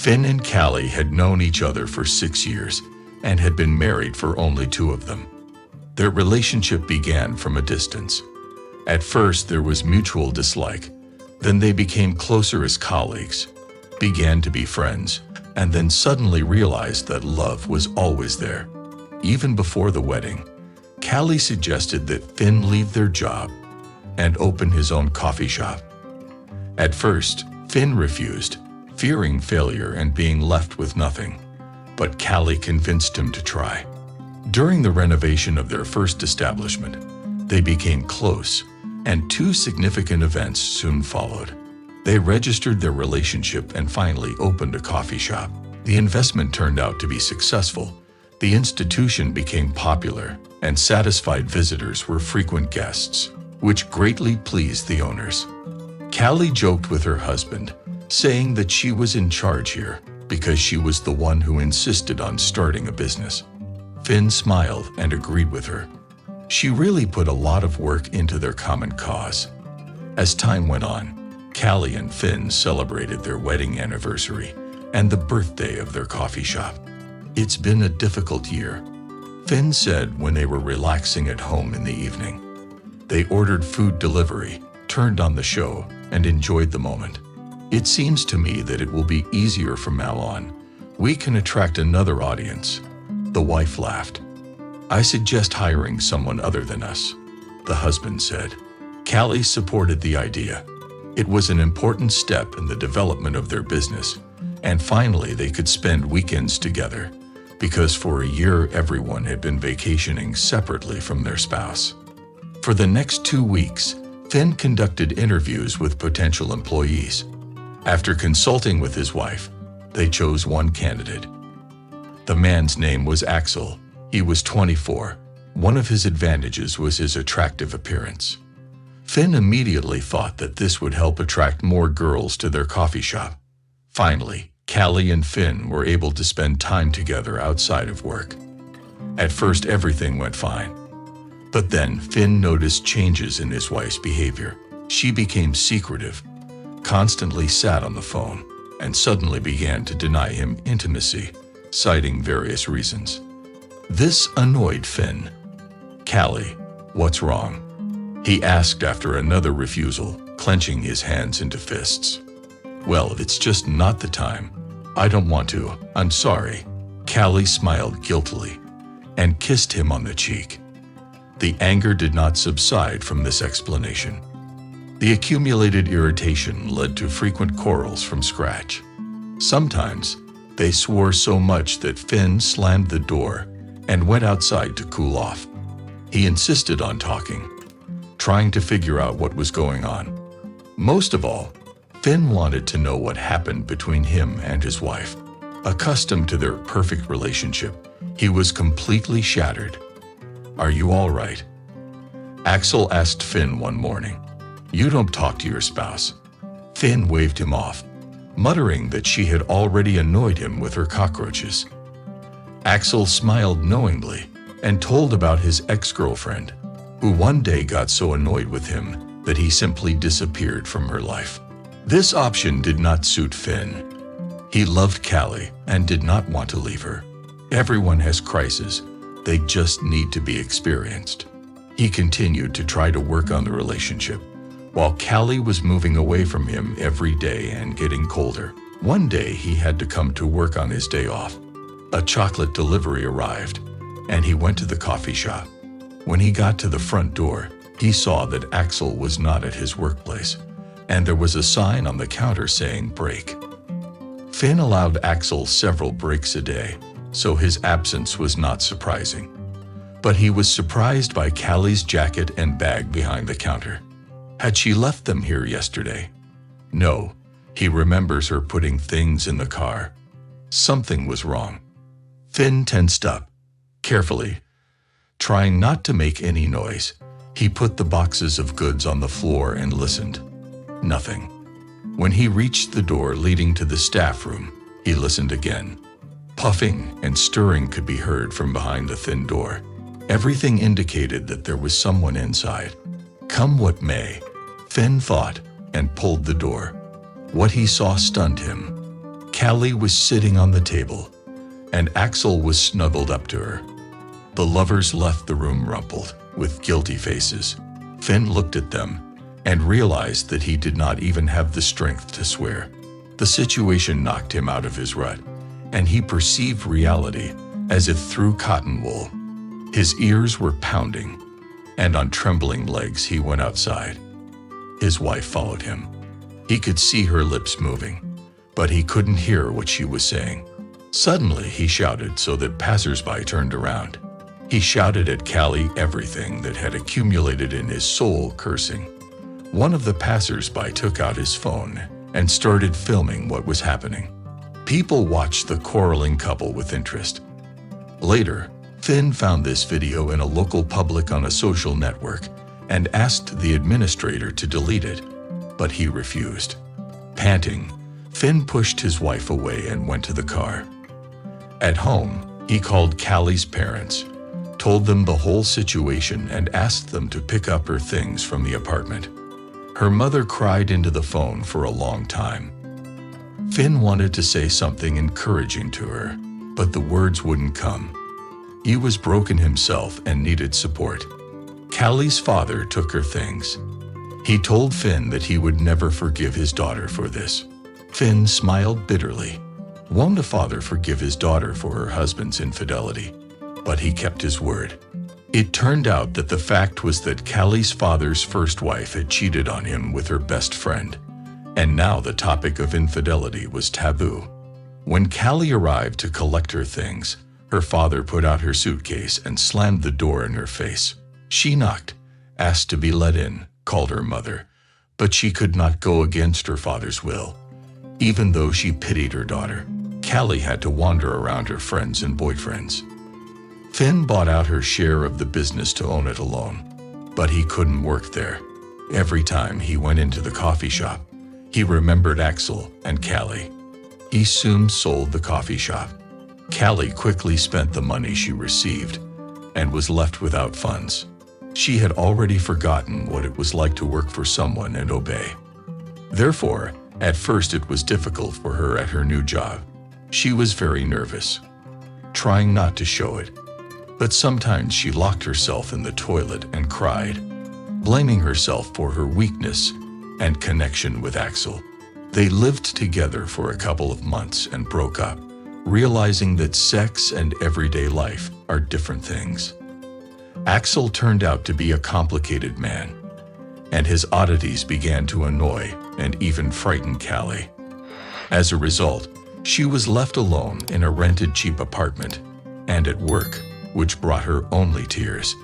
Finn and Callie had known each other for 6 years and had been married for only 2 of them. Their relationship began from a distance. At first, there was mutual dislike. Then they became closer as colleagues, began to be friends, and then suddenly realized that love was always there. Even before the wedding, Callie suggested that Finn leave their job and open his own coffee shop. At first, Finn refused, fearing failure and being left with nothing, but Callie convinced him to try. During the renovation of their first establishment, they became close, and 2 significant events soon followed. They registered their relationship and finally opened a coffee shop. The investment turned out to be successful. The institution became popular, and satisfied visitors were frequent guests, which greatly pleased the owners. Callie joked with her husband, saying that she was in charge here because she was the one who insisted on starting a business. Finn smiled and agreed with her. She really put a lot of work into their common cause. As time went on, Callie and Finn celebrated their wedding anniversary and the birthday of their coffee shop. It's been a difficult year, Finn said when they were relaxing at home in the evening. They ordered food delivery, turned on the show, and enjoyed the moment. It seems to me that it will be easier from now on. We can attract another audience. The wife laughed. I suggest hiring someone other than us, the husband said. Callie supported the idea. It was an important step in the development of their business, and finally they could spend weekends together, because for a year everyone had been vacationing separately from their spouse. For the next 2 weeks, Finn conducted interviews with potential employees. After consulting with his wife, they chose one candidate. The man's name was Axel. He was 24. One of his advantages was his attractive appearance. Finn immediately thought that this would help attract more girls to their coffee shop. Finally, Callie and Finn were able to spend time together outside of work. At first, everything went fine. But then Finn noticed changes in his wife's behavior. She became secretive, constantly sat on the phone, and suddenly began to deny him intimacy, citing various reasons. This annoyed Finn. Callie, what's wrong? He asked after another refusal, clenching his hands into fists. Well, it's just not the time. I don't want to. I'm sorry. Callie smiled guiltily and kissed him on the cheek. The anger did not subside from this explanation. The accumulated irritation led to frequent quarrels from scratch. Sometimes, they swore so much that Finn slammed the door and went outside to cool off. He insisted on talking, trying to figure out what was going on. Most of all, Finn wanted to know what happened between him and his wife. Accustomed to their perfect relationship, he was completely shattered. Are you all right? Axel asked Finn one morning. You don't talk to your spouse. Finn waved him off, muttering that she had already annoyed him with her cockroaches. Axel smiled knowingly and told about his ex-girlfriend, who one day got so annoyed with him that he simply disappeared from her life. This option did not suit Finn. He loved Callie and did not want to leave her. Everyone has crises. They just need to be experienced. He continued to try to work on the relationship, while Callie was moving away from him every day and getting colder. One day he had to come to work on his day off. A chocolate delivery arrived, and he went to the coffee shop. When he got to the front door, he saw that Axel was not at his workplace, and there was a sign on the counter saying break. Finn allowed Axel several breaks a day, so his absence was not surprising. But he was surprised by Callie's jacket and bag behind the counter. Had she left them here yesterday? No, he remembers her putting things in the car. Something was wrong. Finn tensed up. Carefully, trying not to make any noise, he put the boxes of goods on the floor and listened. Nothing. When he reached the door leading to the staff room, he listened again. Puffing and stirring could be heard from behind the thin door. Everything indicated that there was someone inside. Come what may, Finn thought, and pulled the door. What he saw stunned him. Callie was sitting on the table, and Axel was snuggled up to her. The lovers left the room rumpled, with guilty faces. Finn looked at them and realized that he did not even have the strength to swear. The situation knocked him out of his rut, and he perceived reality as if through cotton wool. His ears were pounding, and on trembling legs he went outside. His wife followed him. He could see her lips moving, but he couldn't hear what she was saying. Suddenly he shouted so that passers-by turned around. He shouted at Callie everything that had accumulated in his soul, cursing. One of the passers-by took out his phone and started filming what was happening. People watched the quarreling couple with interest. Later, Finn found this video in a local public on a social network and asked the administrator to delete it, but he refused. Panting, Finn pushed his wife away and went to the car. At home, he called Callie's parents, told them the whole situation and asked them to pick up her things from the apartment. Her mother cried into the phone for a long time. Finn wanted to say something encouraging to her, but the words wouldn't come. He was broken himself and needed support. Callie's father took her things. He told Finn that he would never forgive his daughter for this. Finn smiled bitterly. Won't a father forgive his daughter for her husband's infidelity? But he kept his word. It turned out that the fact was that Callie's father's first wife had cheated on him with her best friend, and now the topic of infidelity was taboo. When Callie arrived to collect her things, her father put out her suitcase and slammed the door in her face. She knocked, asked to be let in, called her mother, but she could not go against her father's will. Even though she pitied her daughter, Callie had to wander around her friends and boyfriends. Finn bought out her share of the business to own it alone, but he couldn't work there. Every time he went into the coffee shop, he remembered Axel and Callie. He soon sold the coffee shop. Callie quickly spent the money she received and was left without funds. She had already forgotten what it was like to work for someone and obey. Therefore, at first it was difficult for her at her new job. She was very nervous, trying not to show it. But sometimes she locked herself in the toilet and cried, blaming herself for her weakness and connection with Axel. They lived together for a couple of months and broke up, realizing that sex and everyday life are different things. Axel turned out to be a complicated man, and his oddities began to annoy and even frighten Callie. As a result, she was left alone in a rented cheap apartment and at work, which brought her only tears.